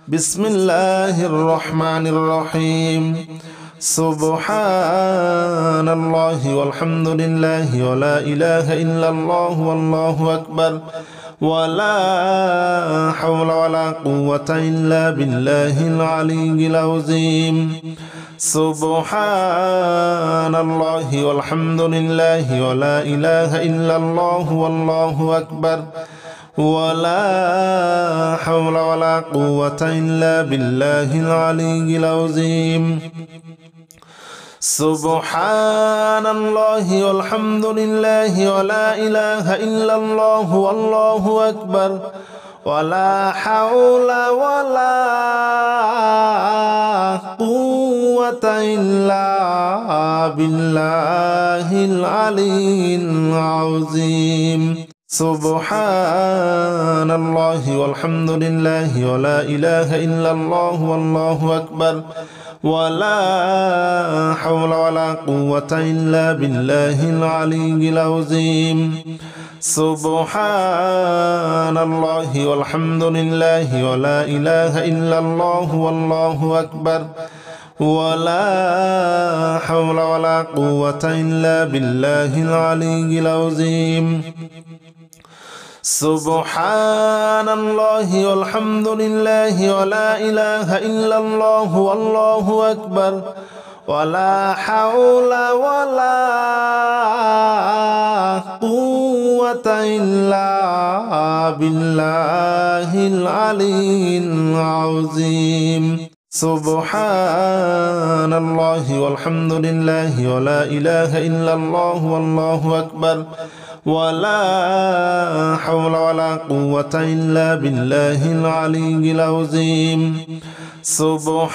بسم الله الرحمن الرحيم سبحان الله والحمد لله ولا إله إلا الله والله أكبر ولا حول ولا قوة إلا بالله العلي العظيم سبحان الله والحمد لله ولا إله إلا الله والله أكبر ولا حول ولا قوة إلا بالله العلي العظيم سبحان الله والحمد لله ولا إله إلا الله والله أكبر ولا حول ولا قوة إلا بالله العلي العظيم سبحان الله والحمد لله ولا إله إلا الله والله أكبر ولا حول ولا قوة إلا بالله العلي العظيم سبحان الله والحمد لله ولا إله إلا الله والله أكبر ولا حول ولا قوة إلا بالله العلي العظيم سبحان الله والحمد لله ولا إله إلا الله والله أكبر ولا حول ولا قوة إلا بالله العلي العظيم سبحان الله والحمد لله ولا إله إلا الله والله أكبر ولا حول ولا قوة إلا بالله العلي العظيم سبحان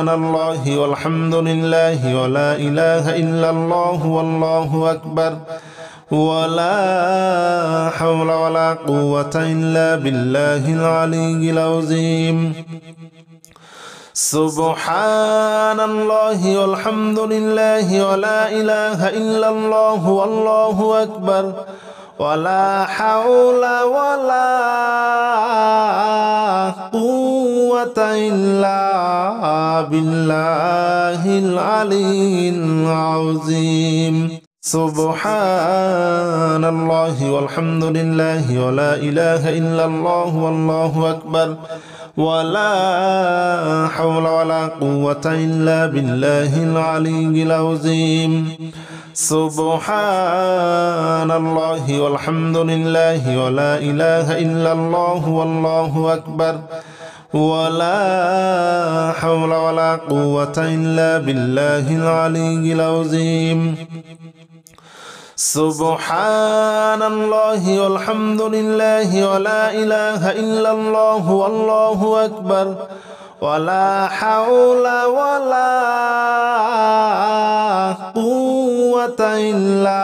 الله والحمد لله ولا إله إلا الله والله أكبر ولا حول ولا قوة إلا بالله العلي العظيم سبحان الله والحمد لله ولا إله إلا الله والله أكبر ولا حول ولا قوة إلا بالله العلي العظيم سبحان الله والحمد لله ولا إله إلا الله والله أكبر ولا حول ولا قوة إلا بالله العلي العظيم سبحان الله والحمد لله ولا إله إلا الله والله أكبر ولا حول ولا قوة إلا بالله العلي العظيم سبحان الله والحمد لله ولا إله إلا الله والله أكبر ولا حول ولا قوة إلا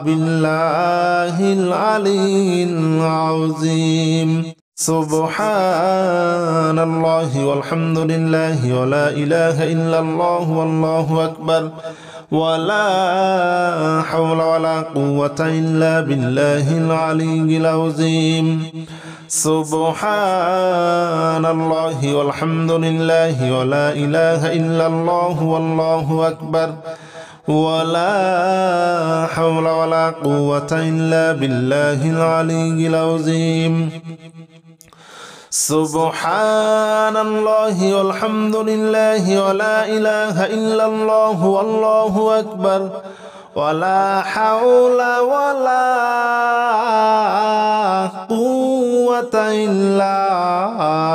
بالله العلي العظيم سبحان الله والحمد لله ولا إله إلا الله والله أكبر ولا حول ولا قوة إلا بالله العلي العظيم سبحان الله والحمد لله ولا إله إلا الله والله أكبر ولا حول ولا قوة إلا بالله العلي العظيم سبحان الله والحمد لله ولا إله إلا الله والله أكبر ولا حول ولا قوة إلا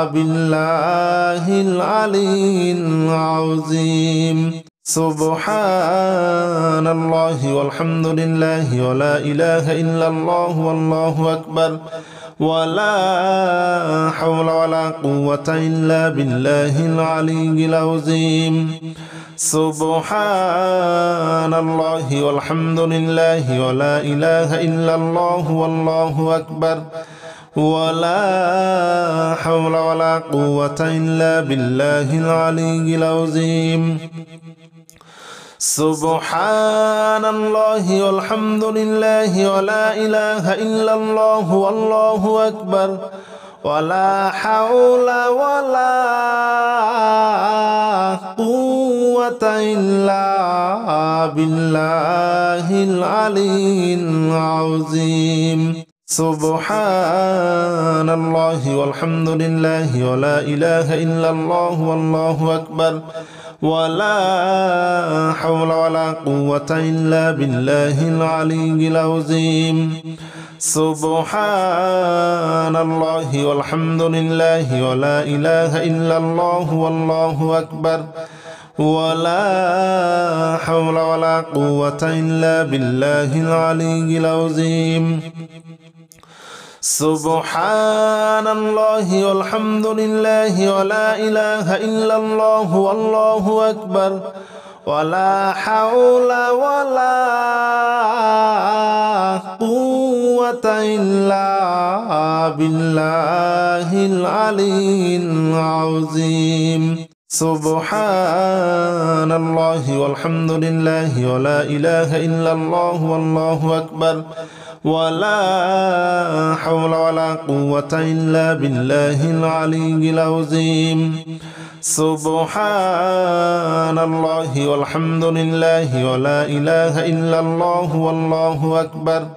بالله العلي العظيم سبحان الله والحمد لله ولا إله إلا الله والله أكبر ولا حول ولا قوة إلا بالله العلي العظيم سبحان الله والحمد لله ولا إله إلا الله والله أكبر ولا حول ولا قوة إلا بالله العلي العظيم سبحان الله والحمد لله ولا إله إلا الله والله أكبر ولا حول ولا قوة إلا بالله العلي العظيم سبحان الله والحمد لله ولا إله إلا الله والله أكبر ولا حول ولا قوة إلا بالله العلي العظيم سبحان الله والحمد لله ولا إله إلا الله والله أكبر ولا حول ولا قوة إلا بالله العلي العظيم سبحان الله والحمد لله ولا إله إلا الله والله أكبر ولا حول ولا قوة إلا بالله العلي العظيم سبحان الله والحمد لله ولا إله إلا الله والله أكبر ولا حول ولا قوة إلا بالله العلي العظيم سبحان الله والحمد لله ولا إله إلا الله والله أكبر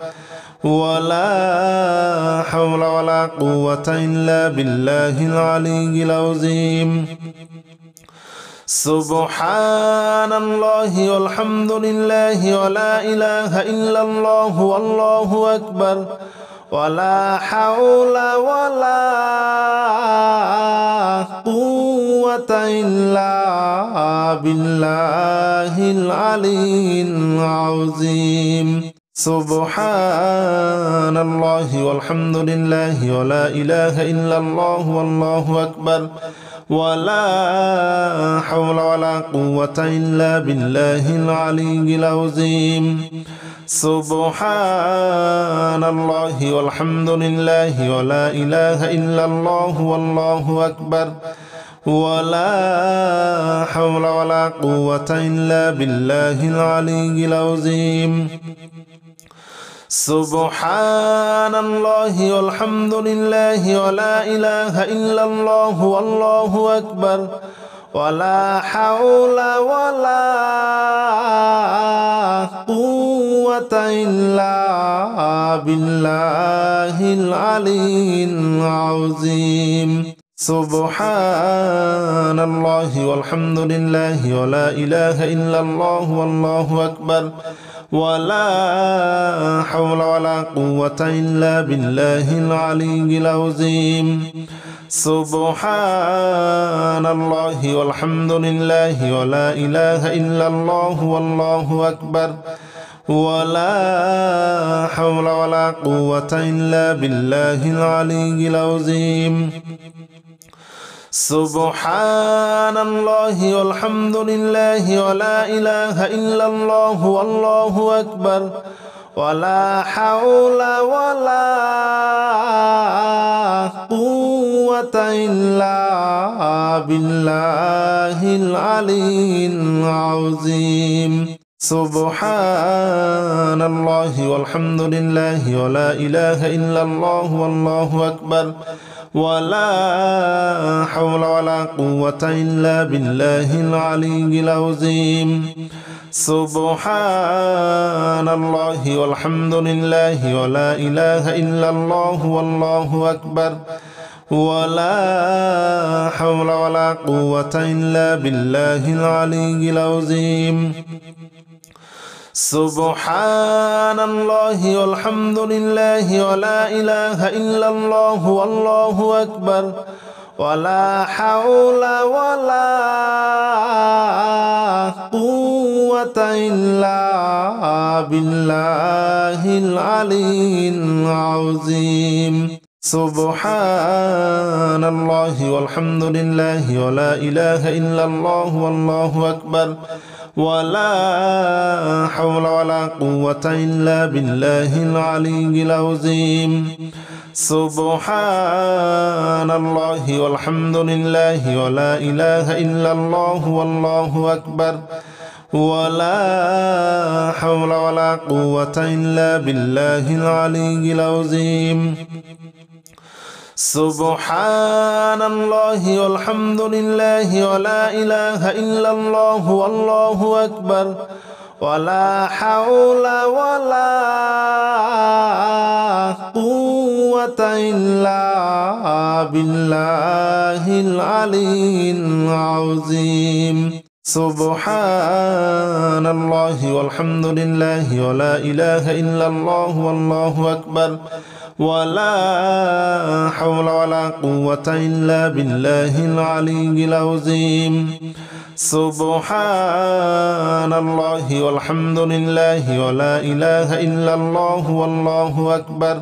ولا حول ولا قوة إلا بالله العلي العظيم سبحان الله والحمد لله ولا إله إلا الله والله أكبر ولا حول ولا قوة إلا بالله العلي العظيم سبحان الله والحمد لله ولا إله إلا الله والله أكبر ولا حول ولا قوة إلا بالله العلي العظيم سبحان الله والحمد لله ولا إله إلا الله والله أكبر ولا حول ولا قوة إلا بالله العلي العظيم سبحان الله والحمد لله ولا إله إلا الله والله أكبر ولا حول ولا قوة إلا بالله العلي العظيم سبحان الله والحمد لله ولا إله إلا الله والله أكبر ولا حول ولا قوة إلا بالله العلي العظيم سبحان الله والحمد لله ولا إله إلا الله والله أكبر ولا حول ولا قوة إلا بالله العلي العظيم سبحان الله والحمد لله ولا إله إلا الله والله أكبر ولا حول ولا قوة إلا بالله العلي العظيم سبحان الله والحمد لله ولا إله إلا الله والله أكبر ولا حول ولا قوة إلا بالله العلي العظيم سبحان الله والحمد لله ولا إله إلا الله والله أكبر ولا حول ولا قوة إلا بالله العلي العظيم سبحان الله والحمد لله ولا إله إلا الله والله أكبر ولا حول ولا قوة إلا بالله العلي العظيم سبحان الله والحمد لله ولا إله إلا الله والله أكبر ولا حول ولا قوة إلا بالله العلي العظيم سبحان الله والحمد لله ولا إله إلا الله والله أكبر ولا حول ولا قوة إلا بالله العلي العظيم سبحان الله والحمد لله ولا إله إلا الله والله أكبر ولا حول ولا قوة إلا بالله العلي العظيم سبحان الله والحمد لله ولا إله إلا الله والله أكبر ولا حول ولا قوة إلا بالله العلي العظيم سبحان الله والحمد لله ولا إله إلا الله والله أكبر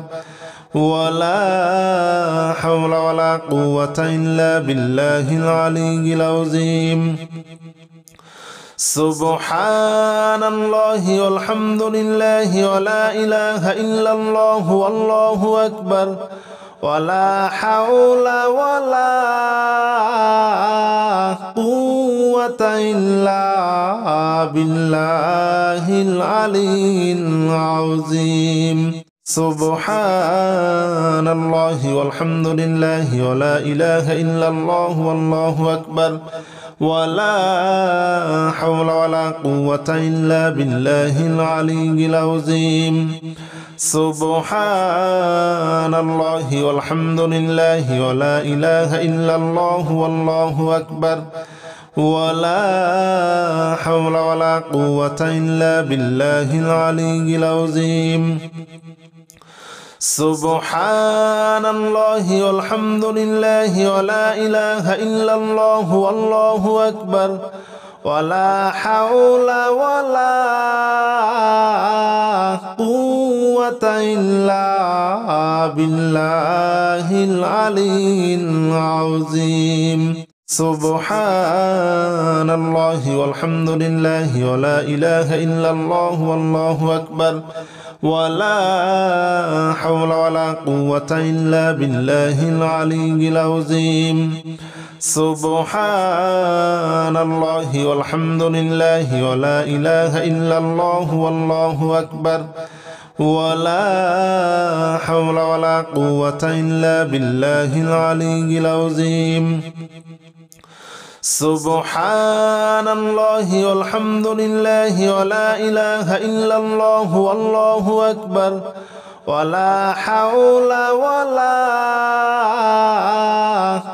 ولا حول ولا قوة إلا بالله العلي العظيم سبحان الله والحمد لله ولا إله إلا الله والله أكبر ولا حول ولا قوة إلا بالله العلي العظيم سبحان الله والحمد لله ولا إله إلا الله والله أكبر ولا حول ولا قوة إلا بالله العلي العظيم سبحان الله والحمد لله ولا إله إلا الله والله أكبر ولا حول ولا قوة إلا بالله العلي العظيم سبحان الله والحمد لله ولا إله إلا الله والله أكبر ولا حول ولا قوة إلا بالله العلي العظيم سبحان الله والحمد لله ولا إله إلا الله والله أكبر ولا حول ولا قوة إلا بالله العلي العظيم سبحان الله والحمد لله ولا إله إلا الله والله أكبر ولا حول ولا قوة إلا بالله العلي العظيم سبحان الله والحمد لله ولا إله إلا الله والله أكبر ولا حول ولا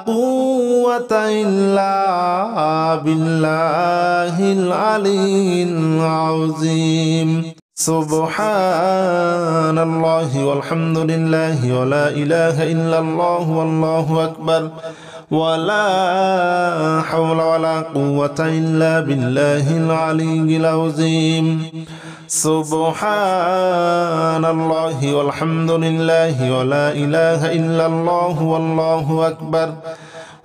قوة إلا بالله العلي العظيم سبحان الله والحمد لله ولا إله إلا الله والله أكبر ولا حول ولا قوة إلا بالله العلي العظيم سبحان الله والحمد لله ولا إله إلا الله والله أكبر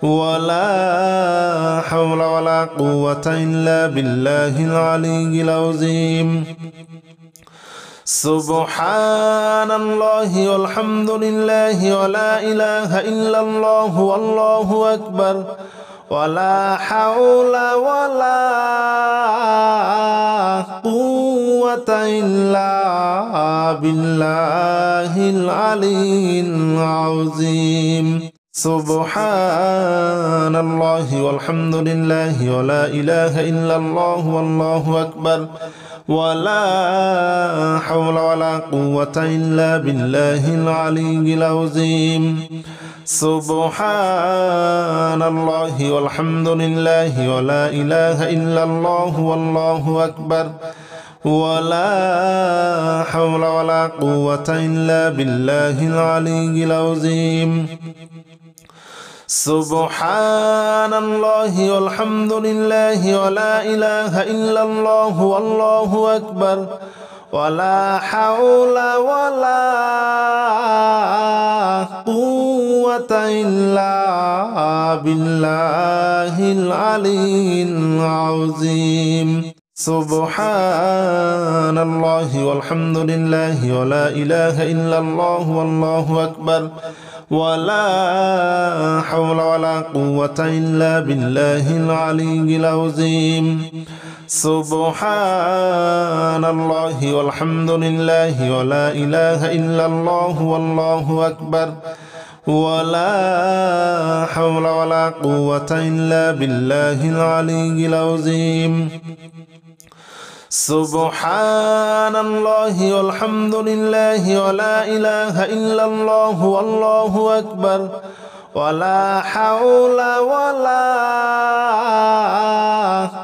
ولا حول ولا قوة إلا بالله العلي العظيم سبحان الله والحمد لله ولا إله إلا الله والله أكبر ولا حول ولا قوة إلا بالله العلي العظيم سبحان الله والحمد لله ولا إله إلا الله والله أكبر ولا حول ولا قوة إلا بالله العلي العظيم سبحان الله والحمد لله ولا إله إلا الله والله أكبر ولا حول ولا قوة إلا بالله العلي العظيم سبحان الله والحمد لله ولا إله إلا الله والله أكبر ولا حول ولا قوة إلا بالله العلي العظيم سبحان الله والحمد لله ولا إله إلا الله والله أكبر ولا حول ولا قوة إلا بالله العلي العظيم سبحان الله والحمد لله ولا إله إلا الله والله أكبر ولا حول ولا قوة إلا بالله العلي العظيم. سبحان الله والحمد لله ولا إله إلا الله والله أكبر ولا حول ولا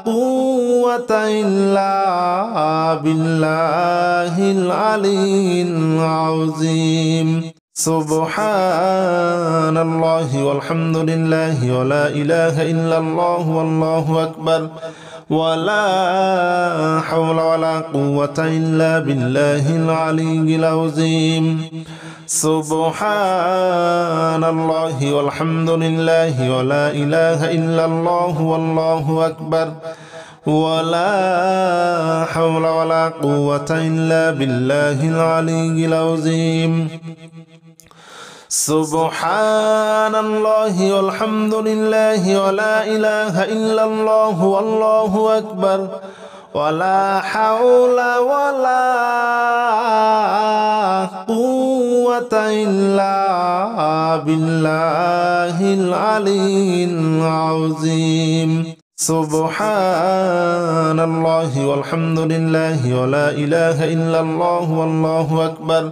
قوة إلا بالله العلي العظيم. سبحان الله والحمد لله ولا إله إلا الله والله أكبر ولا حول ولا قوة إلا بالله العلي العظيم. سبحان الله والحمد لله ولا إله إلا الله والله أكبر ولا حول ولا قوة إلا بالله العلي العظيم. سبحان الله والحمد لله ولا إله إلا الله والله أكبر ولا حول ولا قوة إلا بالله العلي العظيم. سبحان الله والحمد لله ولا إله إلا الله والله أكبر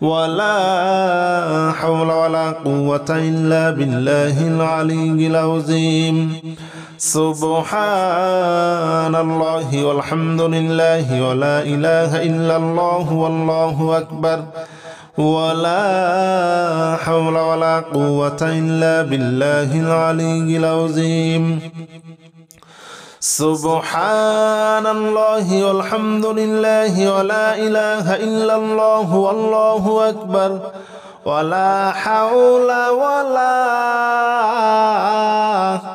ولا حول ولا قوة إلا بالله العلي العظيم. سبحان الله والحمد لله ولا إله إلا الله والله أكبر ولا حول ولا قوة إلا بالله العلي العظيم. سبحان الله والحمد لله ولا إله إلا الله والله أكبر ولا حول ولا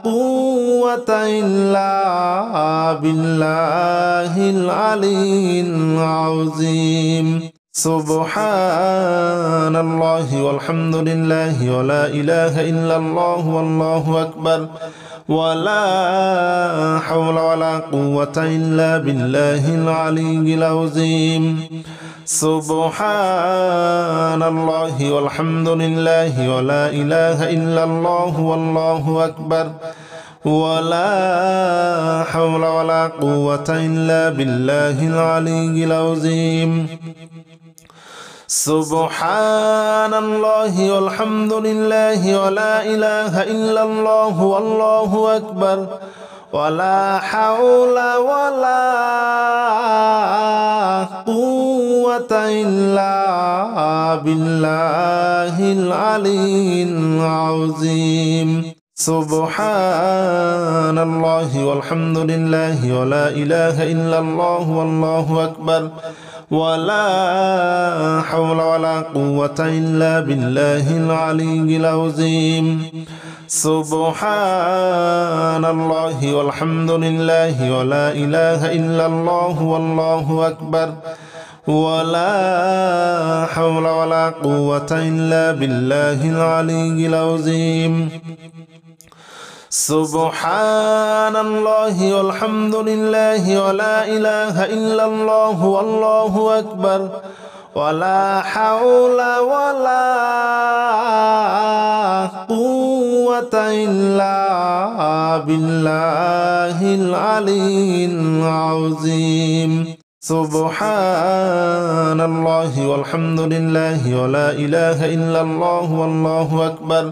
قوة إلا بالله العلي العظيم. سبحان الله والحمد لله ولا إله إلا الله والله أكبر ولا حول ولا قوة إلا بالله العلي العظيم. سبحان الله والحمد لله ولا إله إلا الله والله أكبر ولا حول ولا قوة إلا بالله العلي العظيم. سبحان الله والحمد لله ولا إله إلا الله والله أكبر ولا حول ولا قوة إلا بالله العلي العظيم. سبحان الله والحمد لله ولا إله إلا الله والله أكبر ولا حول ولا قوة إلا بالله العلي العظيم. سبحان الله والحمد لله ولا إله إلا الله والله أكبر ولا حول ولا قوة إلا بالله العلي العظيم. سبحان الله والحمد لله ولا إله إلا الله والله أكبر ولا حول ولا قوة إلا بالله العلي العظيم. سبحان الله والحمد لله ولا إله إلا الله والله أكبر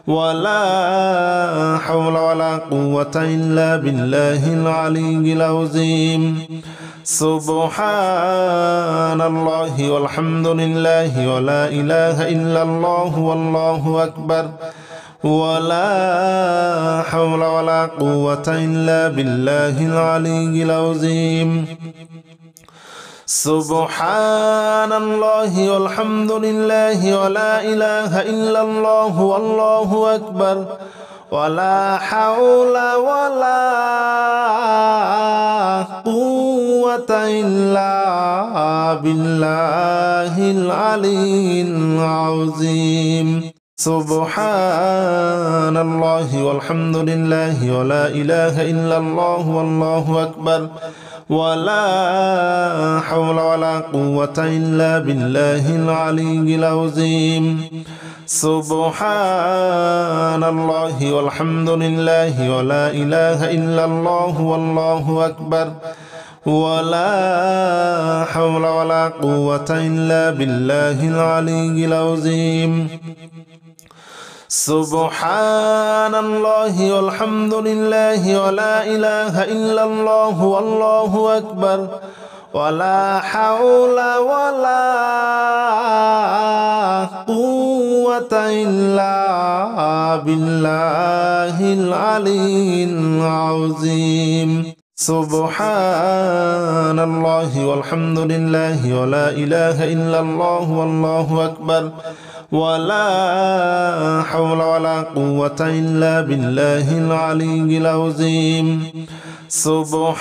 ولا حول ولا قوة إلا بالله العلي العظيم. سبحان الله والحمد لله ولا إله إلا الله والله أكبر ولا حول ولا قوة إلا بالله العلي العظيم. سبحان الله والحمد لله ولا إله إلا الله والله أكبر ولا حول ولا قوة إلا بالله العلي العظيم. سبحان الله والحمد لله ولا إله إلا الله والله أكبر ولا حول ولا قوة إلا بالله العلي العظيم سبحان الله والحمد لله ولا إله إلا الله والله أكبر ولا حول ولا قوة إلا بالله العلي العظيم سبحان الله والحمد لله ولا إله إلا الله والله أكبر ولا حول ولا قوة إلا بالله العلي العظيم سبحان الله والحمد لله ولا إله إلا الله والله أكبر ولا حول ولا قوة إلا بالله العلي العظيم سبحان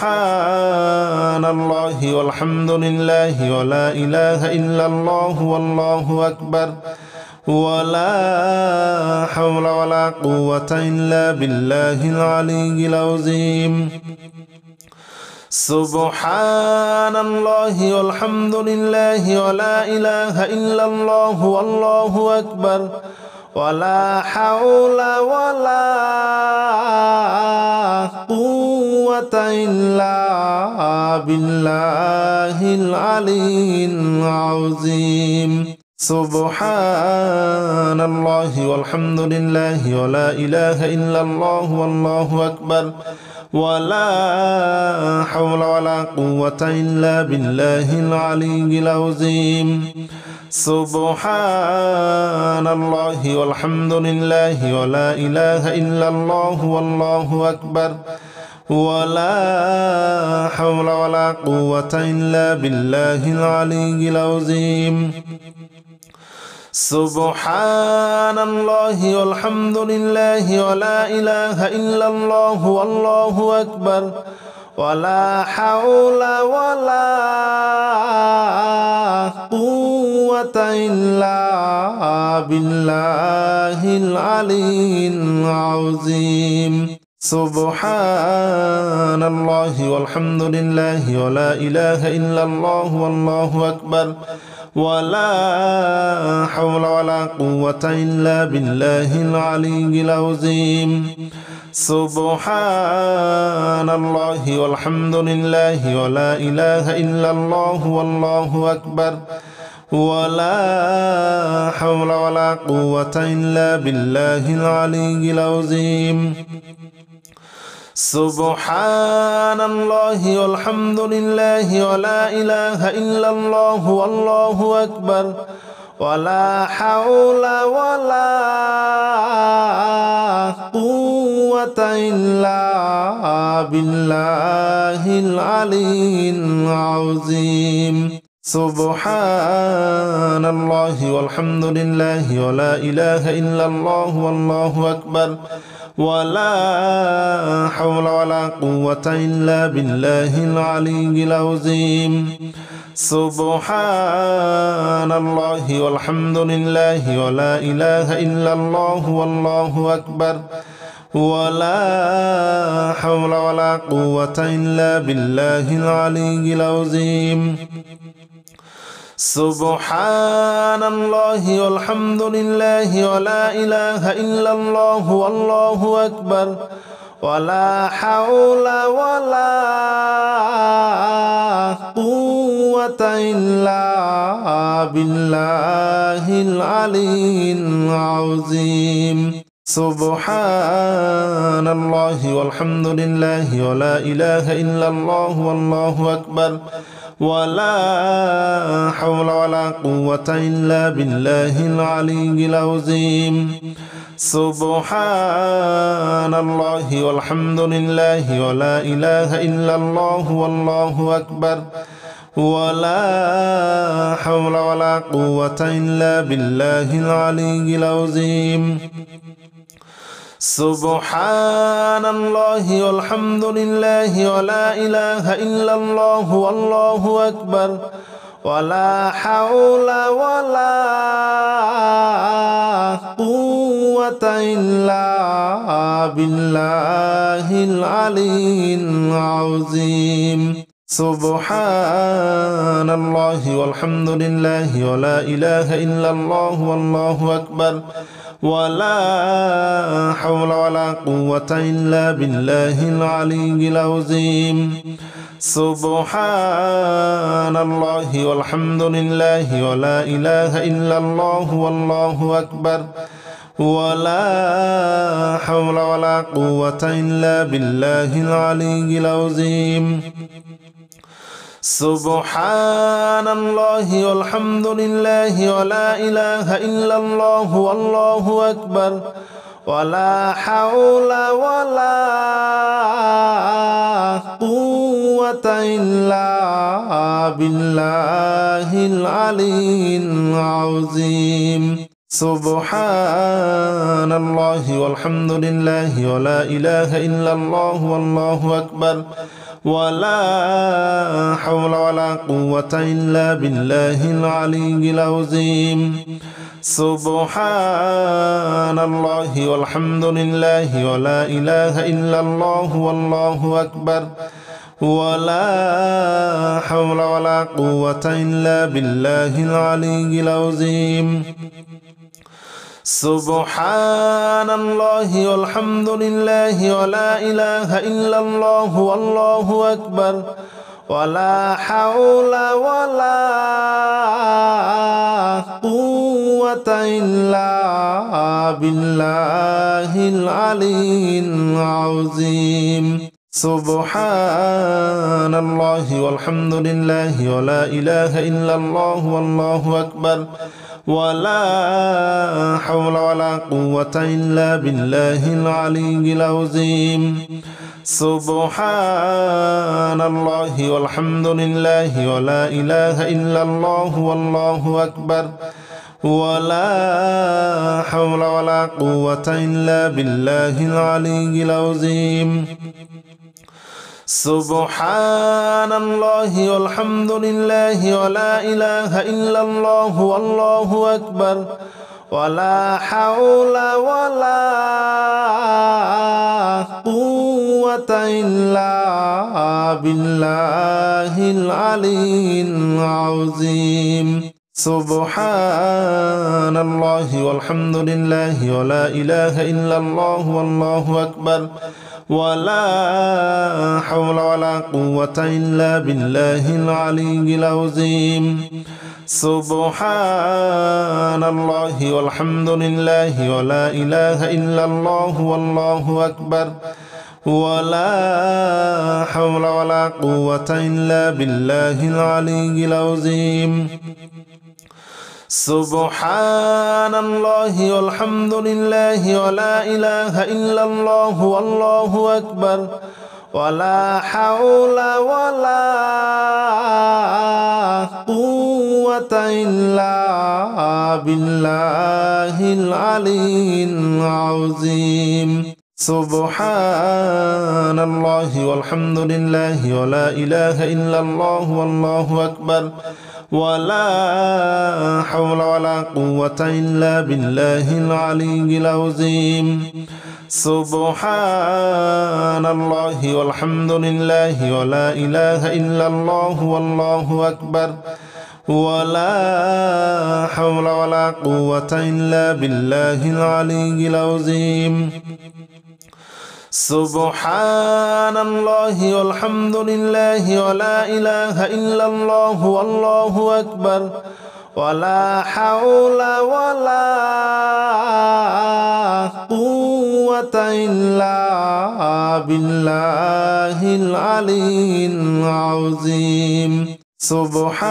الله والحمد لله ولا إله إلا الله والله أكبر ولا حول ولا قوة إلا بالله العلي العظيم سبحان الله والحمد لله ولا إله إلا الله والله أكبر ولا حول ولا قوة إلا بالله العلي العظيم سبحان الله والحمد لله ولا إله إلا الله والله أكبر ولا حول ولا قوة إلا بالله العلي العظيم سبحان الله والحمد لله ولا إله إلا الله والله أكبر ولا حول ولا قوة إلا بالله العلي العظيم سبحان الله والحمد لله ولا إله إلا الله والله أكبر ولا حول ولا قوة إلا بالله العلي العظيم سبحان الله والحمد لله ولا إله إلا الله والله أكبر ولا حول ولا قوة إلا بالله العلي العظيم سبحان الله والحمد لله ولا إله إلا الله والله أكبر ولا حول ولا قوة إلا بالله العلي العظيم سبحان الله والحمد لله ولا إله إلا الله والله أكبر ولا حول ولا قوة إلا بالله العلي العظيم سبحان الله والحمد لله ولا إله إلا الله والله أكبر ولا حول ولا قوة إلا بالله العلي العظيم سبحان الله والحمد لله ولا إله إلا الله والله أكبر ولا حول ولا قوة إلا بالله العلي العظيم سبحان الله والحمد لله ولا إله إلا الله والله أكبر ولا حول ولا قوة إلا بالله العلي العظيم سبحان الله والحمد لله ولا إله إلا الله والله أكبر ولا حول ولا قوة إلا بالله العلي العظيم سبحان الله والحمد لله ولا إله إلا الله والله أكبر ولا حول ولا قوة إلا بالله العلي العظيم سبحان الله والحمد لله ولا إله إلا الله والله أكبر ولا حول ولا قوة إلا بالله العلي العظيم سبحان الله والحمد لله ولا إله إلا الله والله أكبر ولا حول ولا قوة إلا بالله العلي العظيم سبحان الله والحمد لله ولا إله إلا الله والله أكبر ولا حول ولا قوة إلا بالله العلي العظيم سبحان الله والحمد لله ولا إله إلا الله والله أكبر ولا حول ولا قوة إلا بالله العلي العظيم سبحان الله والحمد لله ولا إله إلا الله والله أكبر ولا حول ولا قوة إلا بالله العلي العظيم سبحان الله والحمد لله ولا إله إلا الله والله أكبر ولا حول ولا قوة إلا بالله العلي العظيم سبحان الله والحمد لله ولا إله إلا الله والله أكبر ولا حول ولا قوة إلا بالله العلي العظيم سبحان الله والحمد لله ولا إله إلا الله والله أكبر ولا حول ولا قوة إلا بالله العلي العظيم سبحان الله والحمد لله ولا إله إلا الله والله أكبر ولا حول ولا قوة إلا بالله العلي العظيم سبحان الله والحمد لله ولا إله إلا الله والله أكبر ولا حول ولا قوة إلا بالله العلي العظيم سبحان الله والحمد لله ولا إله إلا الله والله أكبر ولا حول ولا قوة إلا بالله العلي العظيم سبحان الله والحمد لله ولا إله إلا الله والله أكبر ولا حول ولا قوة إلا بالله العلي العظيم سبحان الله والحمد لله ولا إله إلا الله والله أكبر ولا حول ولا قوة إلا بالله العلي العظيم سبحان الله والحمد لله ولا إله إلا الله والله أكبر ولا حول ولا قوة إلا بالله العلي العظيم سبحان الله والحمد لله ولا إله إلا الله والله أكبر ولا حول ولا قوة إلا بالله العلي العظيم سبحان الله والحمد لله ولا إله إلا الله والله أكبر ولا حول ولا قوة إلا بالله العلي العظيم سبحان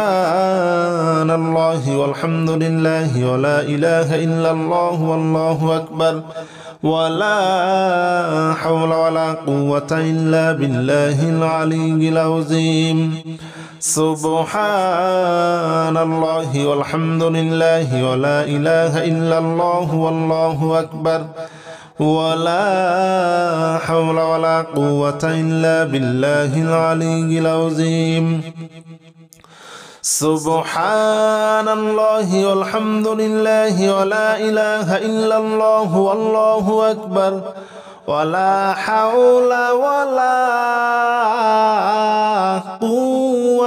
الله والحمد لله ولا إله إلا الله والله أكبر ولا حول ولا قوة إلا بالله العلي العظيم سبحان الله والحمد لله ولا إله إلا الله والله أكبر ولا حول ولا قوة إلا بالله العلي العظيم سبحان الله والحمد لله ولا إله إلا الله والله أكبر ولا حول ولا قوة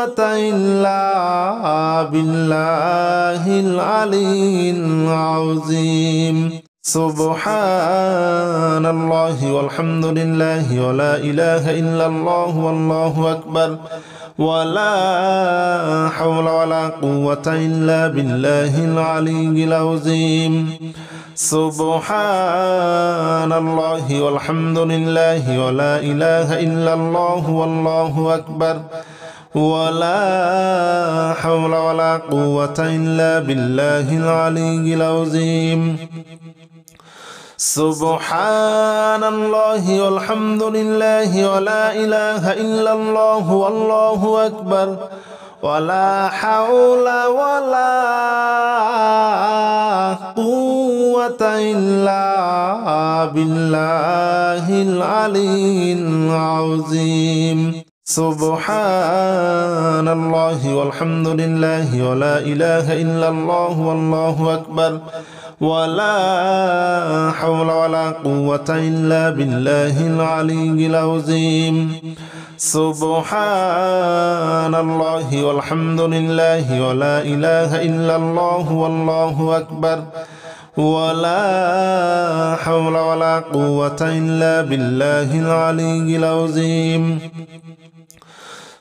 قوة إلا بالله العلي العظيم سبحان الله والحمد لله ولا إله إلا الله والله أكبر ولا حول ولا قوة إلا بالله العلي العظيم سبحان الله والحمد لله ولا إله إلا الله والله أكبر ولا حول ولا قوة إلا بالله العلي العظيم سبحان الله والحمد لله ولا إله إلا الله والله أكبر ولا حول ولا قوة إلا بالله العلي العظيم سبحان الله والحمد لله ولا إله إلا الله والله أكبر ولا حول ولا قوة إلا بالله العلي العظيم سبحان الله والحمد لله ولا إله إلا الله والله أكبر ولا حول ولا قوة إلا بالله العلي العظيم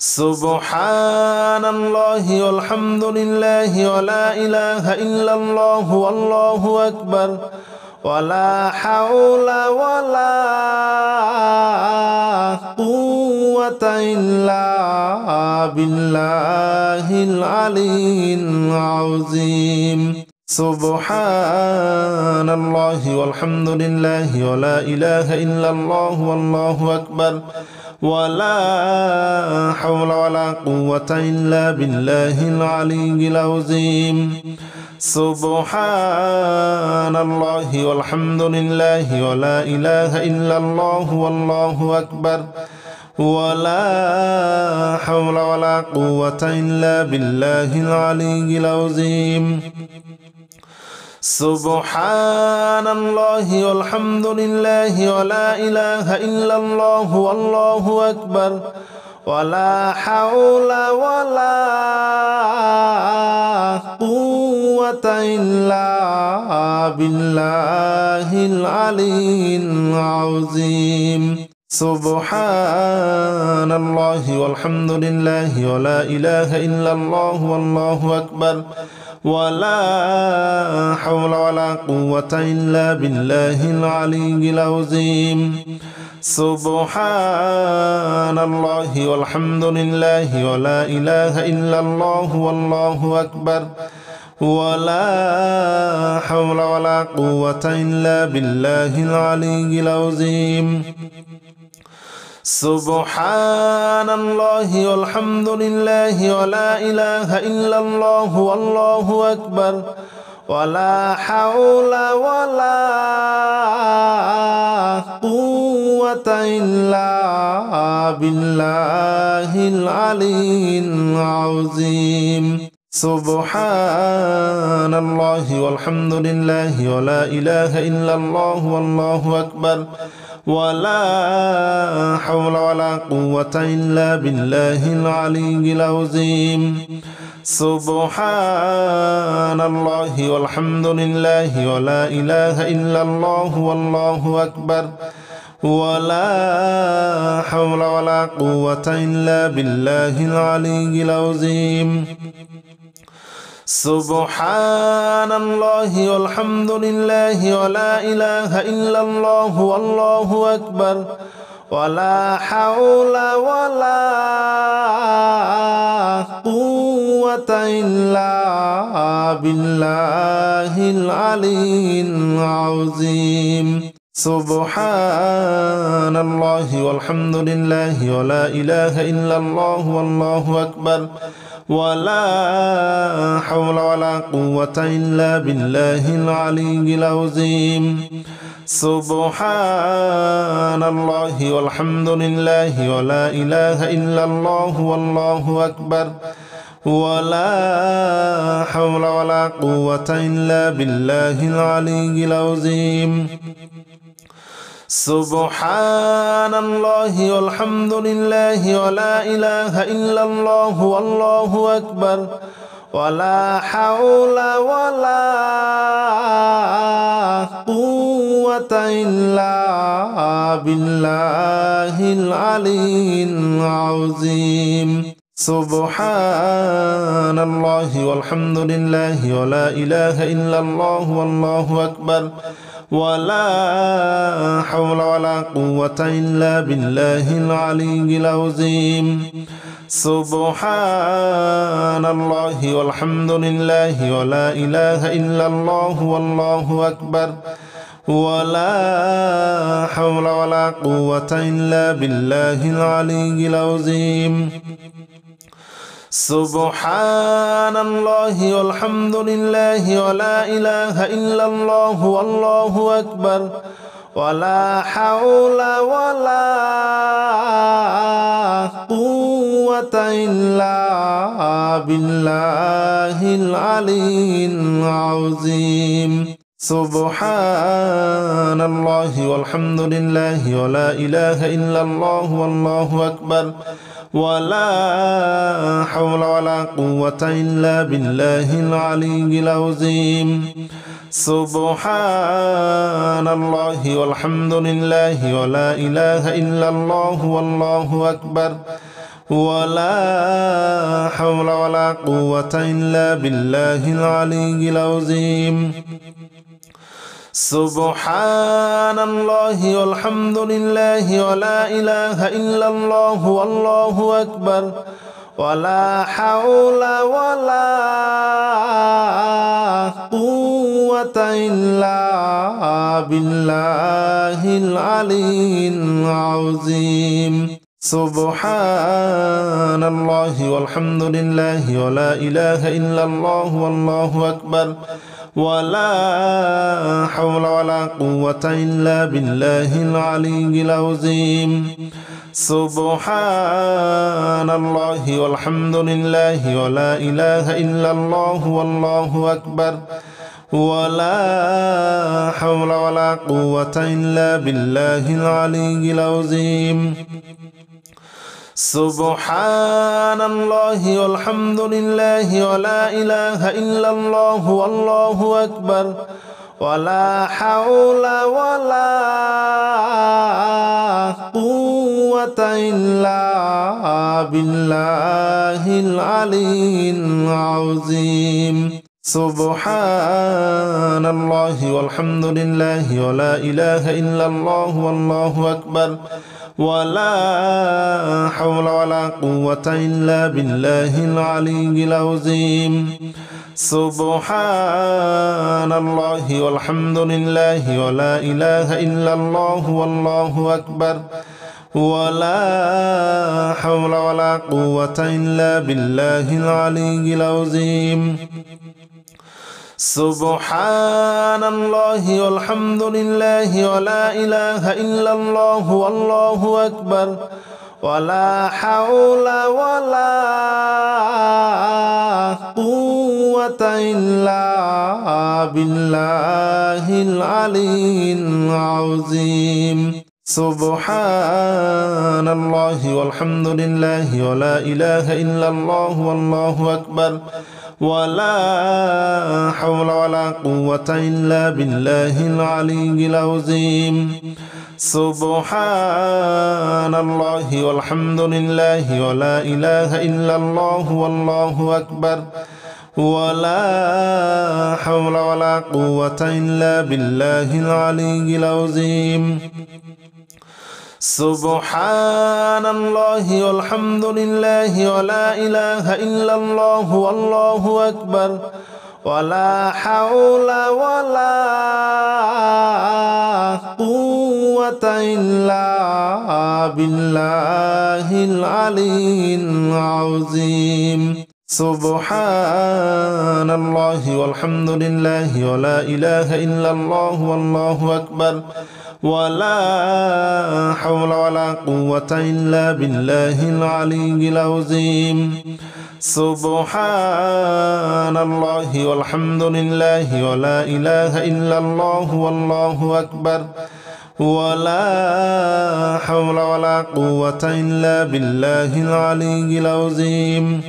سبحان الله والحمد لله ولا إله إلا الله والله أكبر ولا حول ولا قوة إلا بالله العلي العظيم سبحان الله والحمد لله ولا إله إلا الله والله أكبر ولا حول ولا قوة إلا بالله العلي العظيم سبحان الله والحمد لله ولا إله إلا الله والله أكبر ولا حول ولا قوة إلا بالله العلي العظيم سبحان الله والحمد لله ولا إله إلا الله والله أكبر ولا حول ولا قوة إلا بالله العلي العظيم سبحان الله والحمد لله ولا إله إلا الله والله أكبر ولا حول ولا قوة إلا بالله العلي العظيم سبحان الله والحمد لله ولا إله إلا الله والله أكبر ولا حول ولا قوة إلا بالله العلي العظيم سبحان الله والحمد لله ولا إله إلا الله والله أكبر ولا حول ولا قوة إلا بالله العلي العظيم سبحان الله والحمد لله ولا إله إلا الله والله أكبر ولا حول ولا قوة إلا بالله العلي العظيم سبحان الله والحمد لله ولا إله إلا الله والله أكبر ولا حول ولا قوة إلا بالله العلي العظيم سبحان الله والحمد لله ولا إله إلا الله والله أكبر ولا حول ولا قوة إلا بالله العلي العظيم سبحان الله والحمد لله ولا إله إلا الله والله أكبر ولا حول ولا قوة إلا بالله العلي العظيم سبحان الله والحمد لله ولا إله إلا الله والله أكبر ولا حول ولا قوة إلا بالله العلي العظيم سبحان الله والحمد لله ولا إله إلا الله والله أكبر ولا حول ولا قوة إلا بالله العلي العظيم سبحان الله والحمد لله ولا إله إلا الله والله أكبر ولا حول ولا قوة إلا بالله العلي العظيم سبحان الله والحمد لله ولا إله إلا الله والله أكبر ولا حول ولا قوة إلا بالله العلي العظيم سبحان الله والحمد لله ولا إله إلا الله والله أكبر ولا حول ولا قوة إلا بالله العلي العظيم سبحان الله والحمد لله ولا إله إلا الله والله أكبر ولا حول ولا قوة إلا بالله العلي العظيم سبحان الله والحمد لله ولا إله إلا الله والله أكبر ولا حول ولا قوة إلا بالله العلي العظيم سبحان الله والحمد لله ولا إله إلا الله والله أكبر ولا حول ولا قوة إلا بالله العلي العظيم سبحان الله والحمد لله ولا إله إلا الله والله أكبر ولا حول ولا قوة إلا بالله العلي العظيم سبحان الله والحمد لله ولا إله إلا الله والله أكبر ولا حول ولا قوة إلا بالله العلي العظيم سبحان الله والحمد لله ولا إله إلا الله والله أكبر ولا حول ولا قوة إلا بالله العلي العظيم سبحان الله والحمد لله ولا إله إلا الله والله أكبر ولا حول ولا قوة إلا بالله العلي العظيم سبحان الله والحمد لله ولا إله إلا الله والله أكبر ولا حول ولا قوة إلا بالله العلي العظيم سبحان الله والحمد لله ولا إله إلا الله والله أكبر ولا حول ولا قوة إلا بالله العلي العظيم سبحان الله والحمد لله ولا إله إلا الله والله أكبر ولا حول ولا قوة إلا بالله العلي العظيم سبحان الله والحمد لله ولا إله إلا الله والله أكبر ولا حول ولا قوة إلا بالله العلي العظيم سبحان الله والحمد لله ولا إله إلا الله والله أكبر ولا حول ولا قوة إلا بالله العلي العظيم سبحان الله والحمد لله ولا إله إلا الله والله أكبر ولا حول ولا قوة إلا بالله العلي العظيم سبحان الله والحمد لله ولا إله إلا الله والله أكبر ولا حول ولا قوة إلا بالله العلي العظيم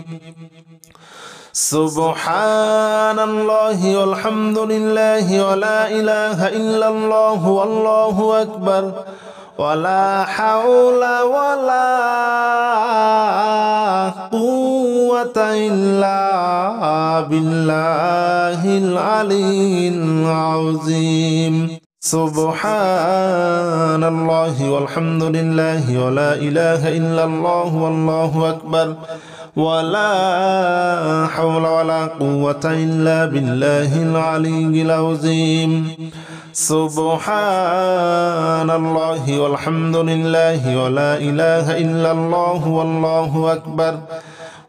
سبحان الله والحمد لله ولا إله إلا الله والله أكبر ولا حول ولا قوة إلا بالله العلي العظيم سبحان الله والحمد لله ولا إله إلا الله والله أكبر ولا حول ولا قوة إلا بالله العلي العظيم سبحان الله والحمد لله ولا إله إلا الله والله أكبر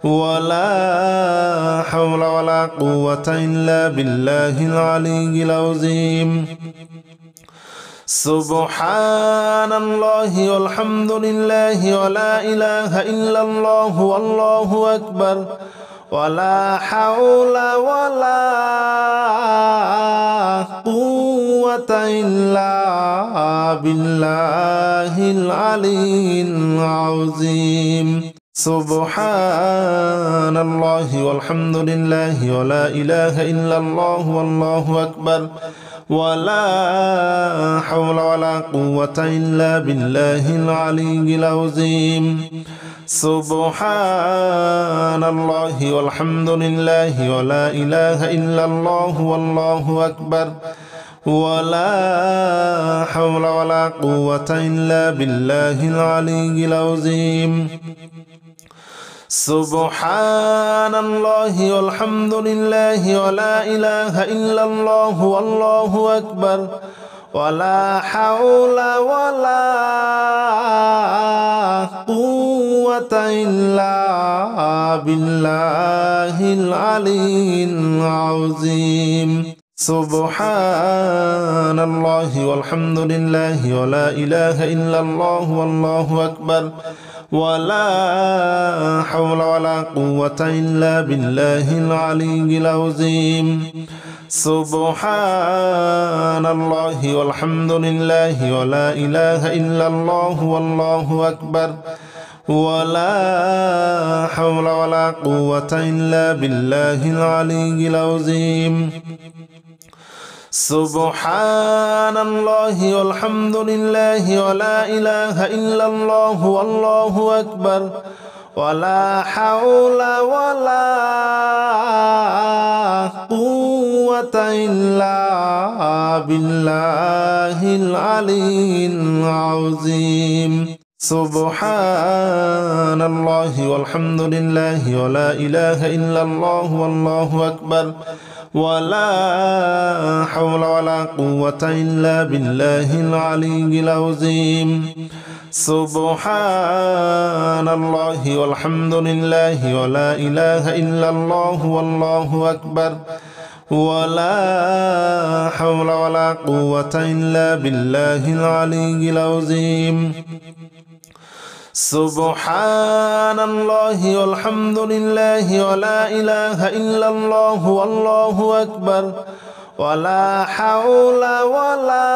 ولا حول ولا قوة إلا بالله العلي العظيم سبحان الله والحمد لله ولا إله إلا الله والله أكبر ولا حول ولا قوة إلا بالله العلي العظيم سبحان الله والحمد لله ولا إله إلا الله والله أكبر ولا حول ولا قوة إلا بالله العلي العظيم سبحان الله والحمد لله ولا إله إلا الله والله أكبر ولا حول ولا قوة إلا بالله العلي العظيم سبحان الله والحمد لله ولا إله إلا الله والله أكبر ولا حول ولا قوة إلا بالله العلي العظيم سبحان الله والحمد لله ولا إله إلا الله والله أكبر ولا حول ولا قوة إلا بالله العلي العظيم سبحان الله والحمد لله ولا إله إلا الله والله أكبر ولا حول ولا قوة إلا بالله العلي العظيم سبحان الله والحمد لله ولا إله إلا الله والله أكبر ولا حول ولا قوة إلا بالله العلي العظيم سبحان الله والحمد لله ولا إله إلا الله والله أكبر ولا حول ولا قوة إلا بالله العلي العظيم سبحان الله والحمد لله ولا إله إلا الله والله أكبر ولا حول ولا قوة إلا بالله العلي العظيم سبحان الله والحمد لله ولا إله إلا الله والله أكبر ولا حول ولا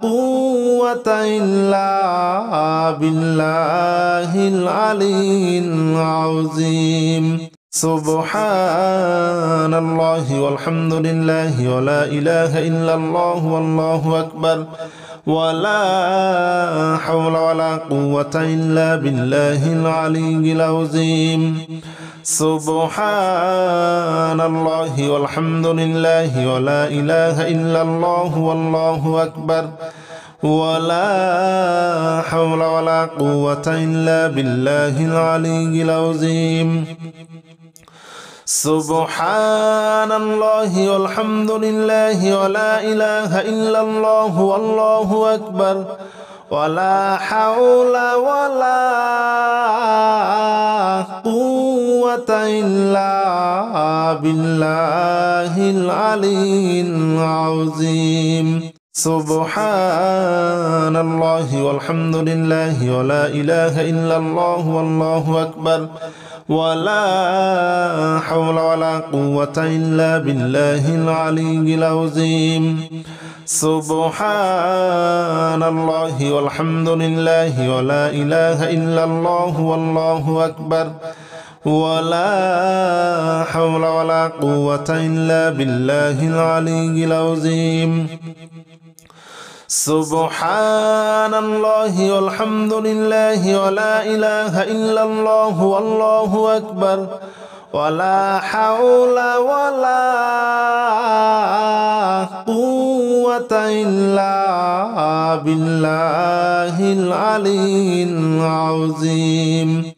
قوة إلا بالله العلي العظيم سبحان الله والحمد لله ولا إله إلا الله والله أكبر ولا حول ولا قوة إلا بالله العلي العظيم سبحان الله والحمد لله ولا إله إلا الله والله أكبر ولا حول ولا قوة إلا بالله العلي العظيم سبحان الله والحمد لله ولا إله إلا الله والله أكبر ولا حول ولا قوة إلا بالله العلي العظيم سبحان الله والحمد لله ولا إله إلا الله والله أكبر ولا حول ولا قوة إلا بالله العلي العظيم سبحان الله والحمد لله ولا إله إلا الله والله أكبر ولا حول ولا قوة إلا بالله العلي العظيم سبحان الله والحمد لله ولا إله إلا الله والله أكبر ولا حول ولا قوة إلا بالله العلي العظيم